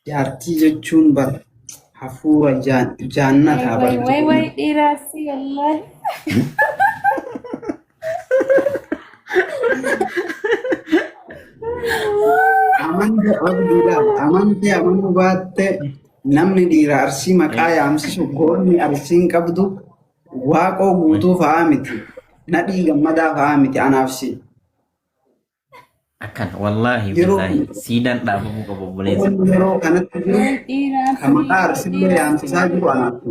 jaartii jechuun bar hafuura jaannataa bar Wai dirasi Allah. amante amanuu baatte namni dhiira arsii maqaa yaamsisu goonni arsiin qabdu waaqoo guutuu fa'aa miti nadhii gammadaa fa'aa miti anaafsi. Akan wallahi billahi sidaan dhaabamu qabu buleessa. Yeroo kanatti jiru kan maqaa arsiillee yaamsisaa jiru anaafsi.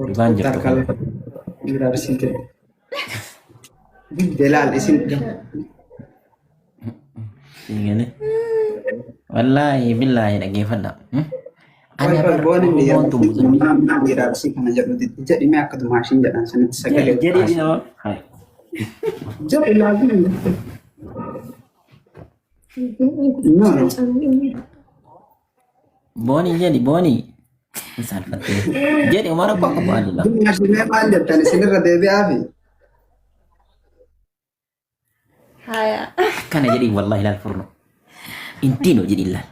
Dhibaan jirtu kun. Dhiira arsii jedhe. Delaal isin Gini. Wallahi billahi dhaggeeffadha. Ani boon inni abarra wantu muzammil. dhiira arsii kana jedhuti jedhimee akka dumaashin jedhan sanitti sagalee Jadi nama. Hai. jedhu laabiin Boni jadi boni. Misal fatih. Jadi umar apa kamu adalah? dumaashinee maal jettan isinirra deebi'aa fi Haya. Kana jadi wallahi lal furno. Intino jadi lal.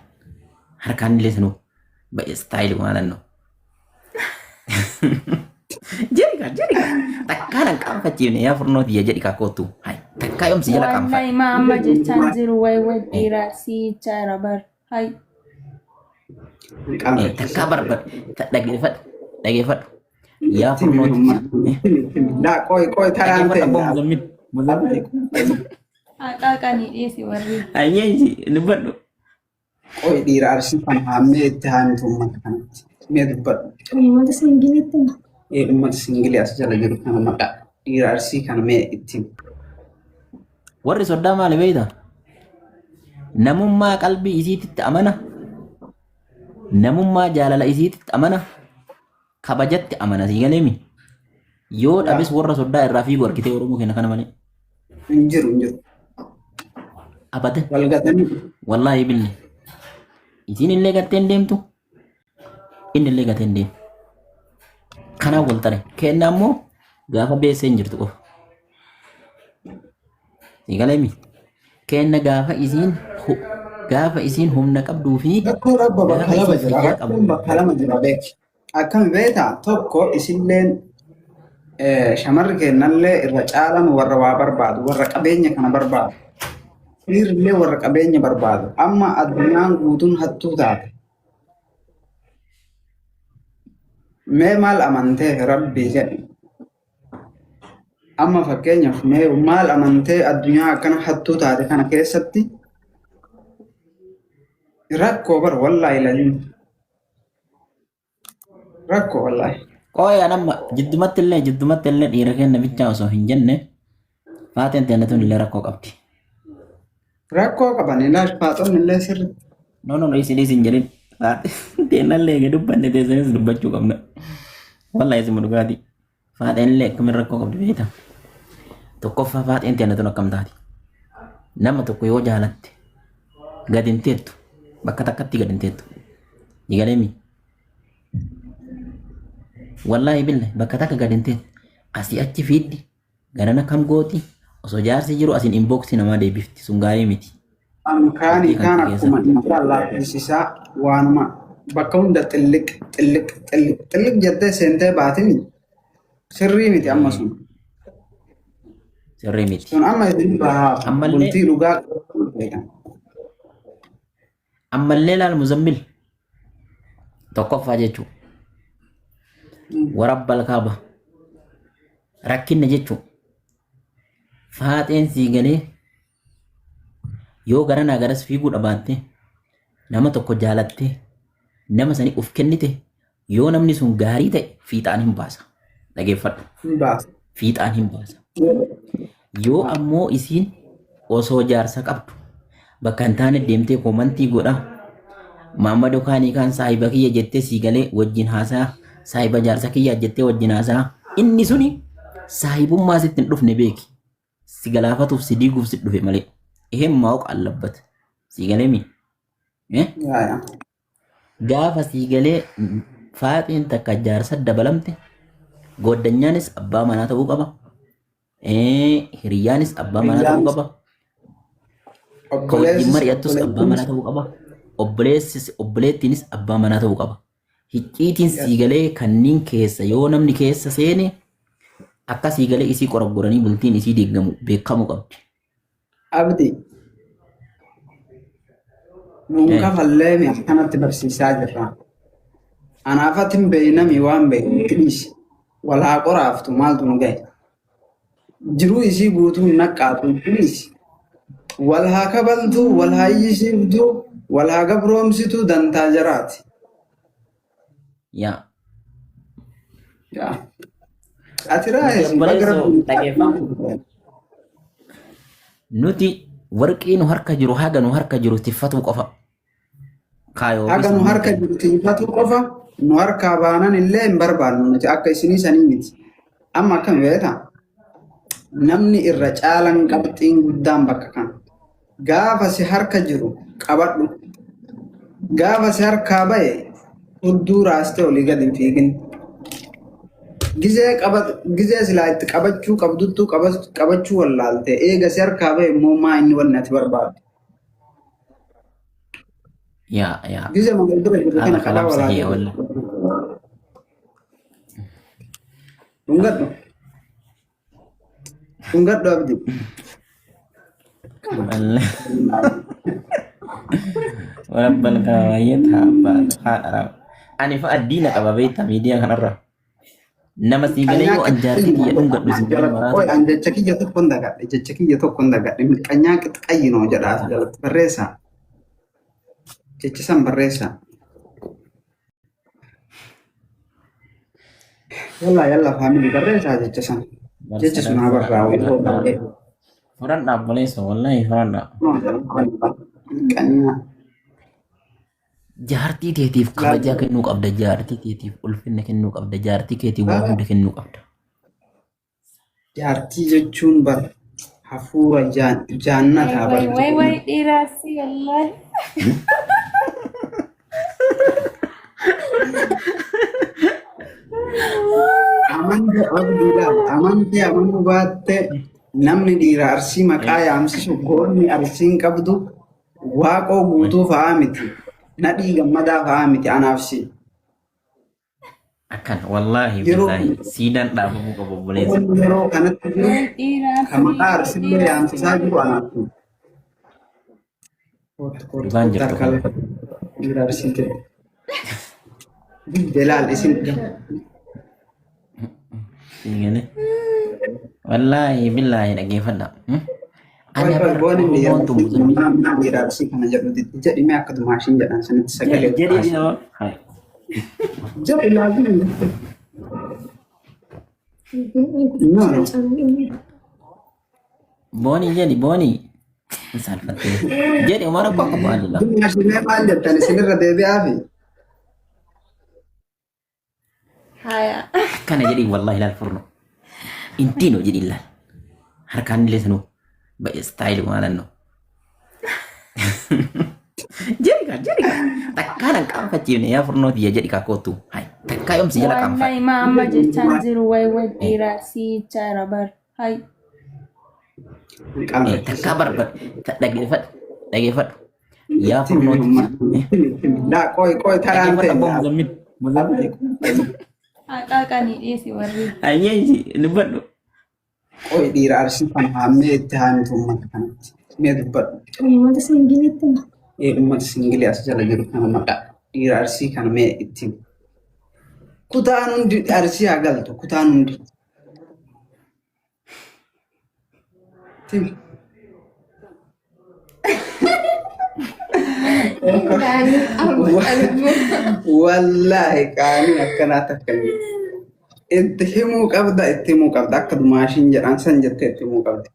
Harkan dile sanu. Baik style mana no. Jadi kan. Takkan kamu kecil ya furno dia jadi kakotu. Hai. Takkan om sejala kamu. Wallahi ma amma jechaan jiru wai dirasi cara bar. Hai. Takkan barbar. Dhaggeeffadhu. Yaa furno. daa qoy taraan ta'e Dhaggeeffadhu muzammil. Muzammil.Aqaqani dhisi warri. Hanya sih dubbadhu. qoy dhiira arsii kana hammee itti haamitu uummata kanatti mee dubbadhu Uummata singilitti uummata singilii as jala jiru kana maqaa dhiira arsii kana mee itti Warri soddaa maali beeyta? Namummaa qalbii isiititti amana. Namummaa jaalala isiititti amana. Kabajatti amana sii galeemi. Yoo dhabes warra soddaa irraa fiigu argitee Oromoo keenya kana malee. hin jiru Abate wal gatanii wallahi billi. Isiin illee gattee hin deemtu. Inni illee gattee hin deemu. Kanaaf wal tare. Kenna ammoo gaafa beessee hin jirtu qofa. Sii galeemi. Kenna gaafa isiin humna qabduu fi Tokko rabba bakka lama jira. Rakkoon bakka lama jira beeki. Akkam beektaa tokko isinleen shamarri kennallee irra caalan warra waa barbaadu, warra qabeenya kana barbaadu. Dhiirrillee warra qabeenya barbaadu. Amma addunyaan guutuun hattuu taate. Mee maal amantee rabbii jedhe. Amma fakkeenyaaf mee maal amantee addunyaa akkana hattuu taate kana keessatti rakkoo bar wallaahi laliin. Rakkoo wallaahi. Qooya nama jiddumatti illee dhiira kenna bichaa osoo hin jenne faateen teennatuun illee rakkoo qabdi. Rakkoo qaban ilaal faaxoon illee sirri. No isin jedhin teennallee gadi dubbanne teessanis dubbachuu qabna. Wallahi isin dhugaati. Faaxeen illee akkamiin rakkoo qabdi beekta. Tokkoffaa faaxeen teennatuun akkam taati. Nama tokko yoo jaalatte gadi hin teettu bakka takkatti gadi hin teettu. Digaleemi. Wallahi billahi bakka takka gadi hin teettu. Asii achi fiiddi garana kam gooti osoo jaarsi jiru asiin inboxi namaa deebifti sun gaarii miti. Kaanii kaan akkuma isaa laaffisiisaa waanuma bakka hunda xilliq jettee seentee baatin sirrii miti amma sun. Sirrii miti. Sun amma isin bahaa Ammallee- bultii dhugaa Ammallee laal muzammil tokkoffaa jechuun warabbal kaaba rakkinna jechuun faaxeen sii galee yoo garanaa garas fiiguu dhabaatte nama tokko jaalatte nama sani uf kennite yoo namni sun gaarii ta'e fiixaan hin baasa. Dhageeffadhu hin baasa. fiixaan hin baasa. Yoo ammoo isiin osoo jaarsa qabdu bakka hin taane deemtee koomantii godha. Maammadoo kaanii kaan saahiba kiyya jettee sii galee wajjin haasaa saahiba jaarsa kiyya jettee wajjin haasaa inni suni saahibummaa sitti hin dhufne beeki. Si galaafatuuf si diiguuf si dhufe malee. Iheen maa'u qallabbata. Sii galee mi? Yaa. Gaafa sii galee faaxiin takka jaarsa dabalamte gooddanyaanis abbaa manaa ta'uu qaba. Hiriyyaanis abbaa manaa ta'uu qaba. Ka wajjin mari'attus abbaa manaa ta'uu qaba. obboleettiinis abbaa manaa ta'uu qaba. Hicciitiin siigalee kanneen keessa yoo namni keessa seene akka siigalee isii qorogoranii bultiin isii diigamu beekamuu qabdi. Abdi. Nunka fallee mi akkanatti barsiisaa jirra. Anaafatin beeynami waan beeknis walhaa qoraaftu maaltu nu gahe. Jiruu isii guutuu naqqaatu kunis walhaa kabaltu, walhaa iyyisiiftu, walhaa gabroomsitu dantaa jaraati. Yaa. Ati raayes nuti warqii nu harka jiru haga nu harka jiru tiffatuu qofa. Haga nu harka jiru tiffatuu qofa nu harkaa baanan illee hin barbaannu nuti akka isinii sanii miti. Amma akkam beektaa? Namni irra caalan qabxiin guddaan bakka kana. Gaafa si harka jiru qabadhu. Gaafa si harkaa bahe hudduu raastee olii gad hin fiigin. Gizee silaa itti qabachuu qabduttuu qabachuu wallaalte eega si harkaa bahe immoo maa inni wanni ati barbaadu. Yaa. Gizee maal dura jiru kana qabaa wallaalte. Dhungadhu. Dhungadhu abdi. Warabbal kaawwayyee taa'abbaa haadha. Ani fa'a diina qaba beektaa miidiyaa kanarra. Nama siigalee yoo anjaartii kiyya dhungadhu siigalee maraasa. An jecha kiyya tokko hin dagadhe. Milqanyaa qixxayyinoo jedhaa jalatti barreessaa. Jechi san barreessaa. Yalla faamilii barreessaa jecha san. Jechi sun haa barraa'u. Fudhadhaa obboleessa wallahi fudhadhaa. Milqanyaa. Jaartii keetiif kabajaa kennuu qabda. Jaartii keetiif ulfinna kennuu qabda. Jaartii keetiif waa hunda kennuu qabda. Jaartii jechuun bar hafuura jaannataa bar. Way dhiiraasi wallahi. Amantii amanuu baatte namni dhiira arsii maqaa yaamsisu goonni arsiin qabdu waaqoo guutuu fa'aa miti. Nadhii gammadaa fa'aa miti anaaf si. Akkan wallahi billahi siidaan dhaabamuu qabu obboleessa. Yeroo kanatti jiru kan maqaa arsiillee yaamsisaa jiru anaaf si. Dhibaan jirtu. Dhiira arsii ta'e. Bilaal isin. Wallahi billahi dhaggeeffadha. Ani barboon inni yeroo dhiira arsii kana jedhutti jedhime akka dumaashin jedhan sanitti sagalee. Jedhi Jedhi laabii. Booni jedhi booni. Salphattee. Jedhi umara bakka baadila. Dumaashinee maal jettan isinirra deebi'aa fi. Haya. Kana jedhi wallahi laal furno. Intino jedhi laal. Harkaan illee sanuu. Style maalanno. Jadi kan. Takkaan qaanfachiifne yaa furnooti yaa jedhi kaakootu. Hai. Takkaa yoomsi jala qaanfa. Wallahi ma amma jechaan jiru way dhiiraasi chaara bar. Hai. Takkaa barbaad. Dhageeffadhu. Yaa furnooti. Daa qoy taraan ta'e. Qaaqanii dhiyeesi warri. Ayyee dubbadhu. Qoy dhiira arsii kana haamee itti haamitu uummata kanatti. Mee dubbadhu. Uummata singiliitti ma? Uummata singilii as jala jiru kana maqaa dhiira arsii kana mee itti. Kutaan hundi arsii haa galtu kutaan hundi. Wallahi qaanii akkanaatti akkami. Itti himuu qabda akka dumaashin jedhan san jettee itti himuu qabda.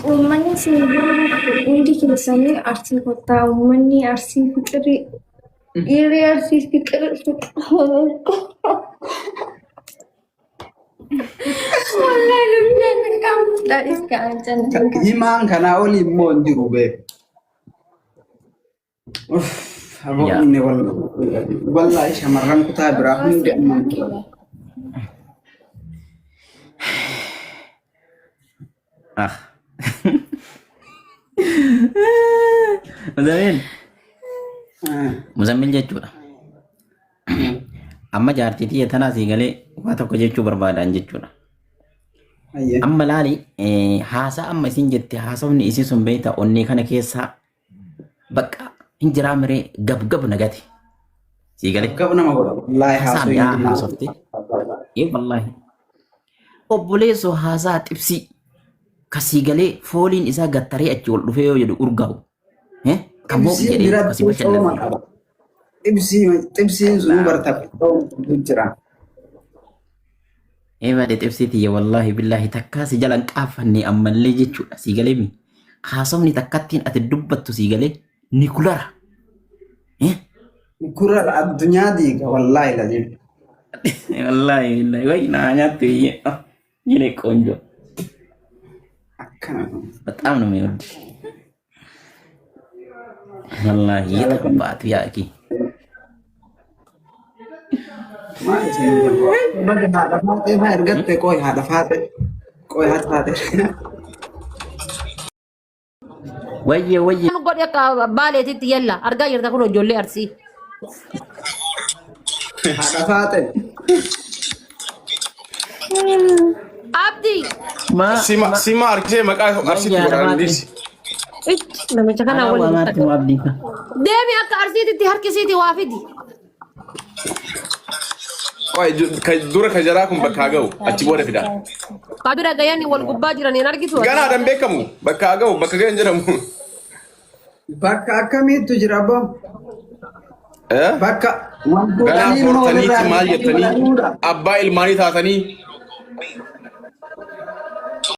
Uummanni singilii hundi keessanii arsii kottaa uummanni arsii fiqirii dhiirri arsii fiqirii wallahi lubnaan qaamudhaan iskaan jannata. Himaan kanaa oli immoo hin jiru beeku. Aboonni wallahi shamarran kutaa biraa hundi amma. Ah. Muzammil jechuudha. Amma jaartiitii tanaa sii galee waa tokko jechuu barbaadan jechuudha. Amma laali haasaa amma isin jette haasawni isin sun beekta onnee kana keessaa bakka hin jiraa miree gab nagate. Sii galee. Gab nama godha. Wallaahi haasaan yaa haasofte. Wallaahi. Obboleessoo haasaa xibsii kasii galee fooliin isaa gattaree achi ol dhufee yoo jedhu urgaa'u. Kamoo jedhee kasii bashannanne. Xibsiin sun barta jira. Eebade xibsiiti wallahi billahi takkaa si jalan qaaffanne ammallee jechuudha sii galee mi haasofni takkattiin ati dubbattu sii galee ni kulara. Kulara addunyaa diiga wallahi lazim. Wallahi billahi way naa nyaattu yine ቆንጆ akkana በጣም ነው የሚወድ والله የተቀባቱ ያቂ ergatte qoy haadha faate wayye godhe akka baaleetitti yalla argaa jirta kun ijoollee arsii. haadha faate Abdi. Sima arkisee maqaa arsiitti godhanis. Namicha kana waliin deemi akka arsiititti harkisiiti waa fidi. Dura ka jaraa kun bakka ga'u achi booda fida. Kabira gayyaani wal gubbaa jiraniin argitu. Ganaadhaan beekamu bakka ga'u bakka ga'an jedhamu. Bakka akkamiitu jira abbo? Bakka ganaa hortaniiti maal jettanii abbaa ilmaanii taatanii